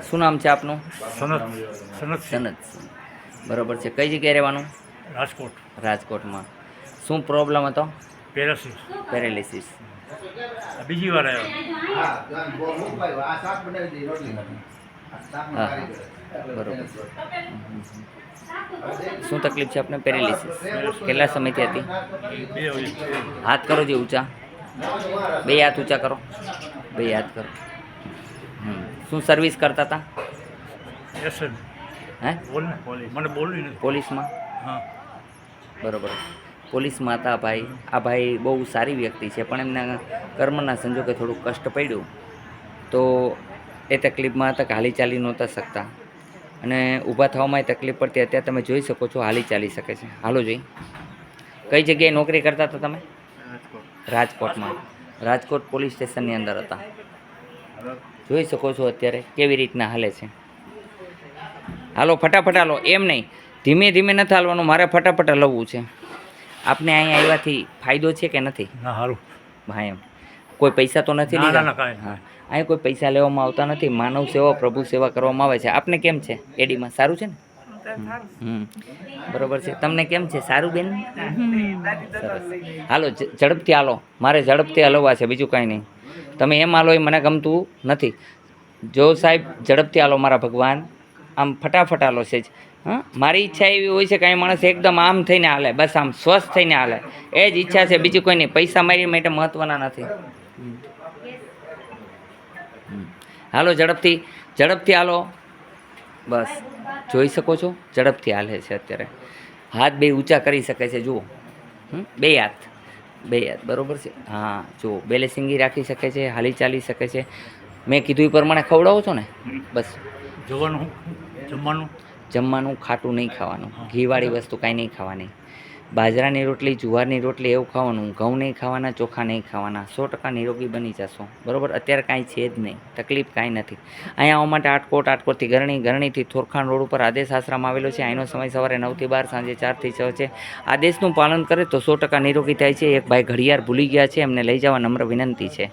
શું નામ છે આપનું? સનત સનત. બરોબર છે. કઈ જગ્યાએ રહેવાનું? રાજકોટ. રાજકોટમાં. શું પ્રોબ્લેમ હતો? પેરાસિસ પેરેલિસિસ. બીજી વાર આવ્યો. હા બરોબર. શું તકલીફ છે આપને? પેરેલિસિસ. કેટલા સમયથી હતી? 2 વર્ષ. હાથ કરો જે ઊંચા, બે હાથ ઊંચા કરો, બે હાથ કરો. શું સર્વિસ કરતા હતા? એસન હે? બોલ ને મને બોલવી નથી. પોલીસમાં? હા. બરોબર. પોલીસમાં હતા ભાઈ. આ ભાઈ બહુ સારી વ્યક્તિ છે, પણ એમના કર્મના સંજોગે થોડું કષ્ટ પડ્યું તો એ તકલીફમાં હતા કે હાલી ચાલી નહોતા શકતા અને ઊભા થવામાં તકલીફ પડતી. અત્યારે તમે જોઈ શકો છો હાલી ચાલી શકે છે. હાલો જોઈ. કઈ જગ્યાએ નોકરી કરતા હતા તમે? રાજકોટમાં. રાજકોટ પોલીસ સ્ટેશનની અંદર હતા. જોઈ શકો છો અત્યારે કેવી રીતના હાલે છે. હાલો ફટાફટ હાલો, એમ નહીં, ધીમે ધીમે નથી હાલવાનું, મારે ફટાફટ હલવવું છે. આપને અહીંયા આવ્યાથી ફાયદો છે કે નથી? ના સારું. હા એમ. કોઈ પૈસા તો નથી ના ના લીધા? ના કાંઈ હા, અહીંયા કોઈ પૈસા લેવામાં આવતા નથી. માનવ સેવા, પ્રભુ સેવા કરવામાં આવે છે. આપને કેમ છે એડીમાં? સારું છે ને? બરોબર છે. તમને કેમ છે? સારું બેન? સરસ. હાલો ઝડપથી હાલો, મારે ઝડપથી હલવવા છે, બીજું કાંઈ નહીં. તમે એમ હાલો એ મને ગમતું નથી. જો સાહેબ ઝડપથી હાલો મારા ભગવાન, આમ ફટાફટ હાલો છે જ. હા, મારી ઈચ્છા એવી હોય છે કે અહીં માણસ એકદમ આમ થઈને હાલે, બસ આમ સ્વસ્થ થઈને હાલે, એ જ ઈચ્છા છે, બીજી કોઈ નહીં. પૈસા મારી માટે મહત્ત્વના નથી. હાલો ઝડપથી, ઝડપથી હાલો. બસ જોઈ શકો છો ઝડપથી હાલે છે અત્યારે. હાથ બે ઊંચા કરી શકે છે, જુઓ. બે હાથ, બે હાથ. બરોબર છે. હા જુઓ, બેલેસિંગી રાખી શકે છે, હાલી ચાલી શકે છે. મેં કીધું એ પ્રમાણે ખવડાવો છો ને? બસ. જોવાનું જમવાનું જમવાનું ખાટું નહીં ખાવાનું, ઘીવાળી વસ્તુ કાંઈ નહીં ખાવાની. બાજરાની રોટલી, જુવારની રોટલી એવું ખાવાનું, ઘઉં નહીં ખાવાના, ચોખા નહીં ખાવાના. 100% નિરોગી બની જશો. બરાબર. અત્યારે કાંઈ છે જ નહીં, તકલીફ કાંઈ નથી. અહીંયા આવવા માટે આટકોટથી ગરણી, ગરણીથી થોરખાણ રોડ ઉપર આદેશ આશ્રમ આવેલો છે. અહીંનો સમય સવારે 9 થી 12, સાંજે 4 થી 6 છે. આદેશનું પાલન કરે તો 100% નિરોગી થાય છે. એક ભાઈ ઘડિયાળ ભૂલી ગયા છે, એમને લઈ જવા નમ્ર વિનંતી છે.